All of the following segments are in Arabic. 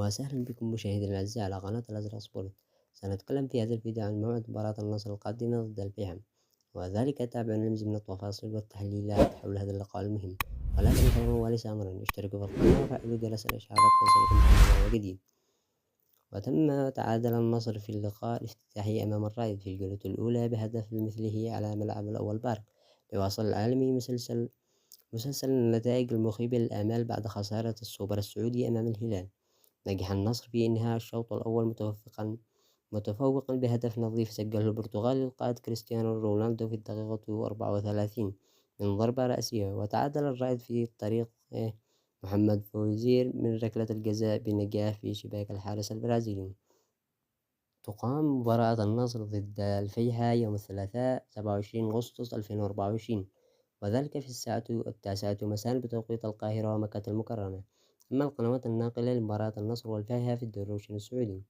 وسهلا بكم مشاهدينا الأعزاء على قناة الأزرق سبورت. سنتكلم في هذا الفيديو عن موعد مباراة النصر القادمة ضد الفيحاء، وذلك تابعا للمزيد من التفاصيل والتحليلات حول هذا اللقاء المهم. ولكن كما هو ليس أمرا، اشتركوا في القناة وفعلوا جرس الإشعارات ليصلكم كل ما هو جديد. وتم تعادل النصر في اللقاء الافتتاحي أمام الرائد في الجولة الأولى بهدف مثله على ملعب الأول بارك، ليواصل العالمي مسلسل النتائج المخيبة للآمال بعد خسارة السوبر السعودي أمام الهلال. نجح النصر في إنهاء الشوط الأول متفوقا بهدف نظيف سجله البرتغالي القائد كريستيانو رونالدو في الدقيقة 34 من ضربة رأسية، وتعادل الرائد في الطريق محمد فوزير من ركلة الجزاء بنجاح في شباك الحارس البرازيلي. تقام مباراة النصر ضد الفيحاء يوم الثلاثاء 27 أغسطس 2024، وذلك في الساعة 9 مساء بتوقيت القاهرة ومكة المكرمة. أما القنوات الناقلة لمباراة النصر والفيحاء في الدوري الروشن السعودي،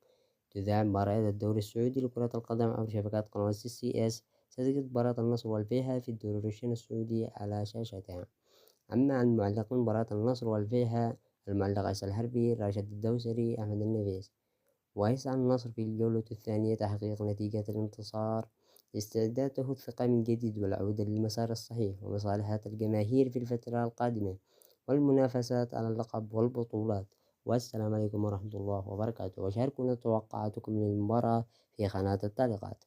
تذاع مباريات الدوري السعودي لكرة القدم عبر شبكات قنوات CCS. ستجد مباراة النصر والفيحاء في الدوري الروشن السعودي على شاشتها. أما عن معلقين مباراة النصر والفيحاء، المعلق عيسى الحربي، راشد الدوسري، أحمد النفيس. ويسعى النصر في الجولة الثانية تحقيق نتيجة الانتصار لاستعداده الثقة من جديد والعودة للمسار الصحيح ومصالحة الجماهير في الفترة القادمة والمنافسات على اللقب والبطولات. والسلام عليكم ورحمة الله وبركاته، وشاركونا توقعاتكم للمباراة في قناة التعليقات.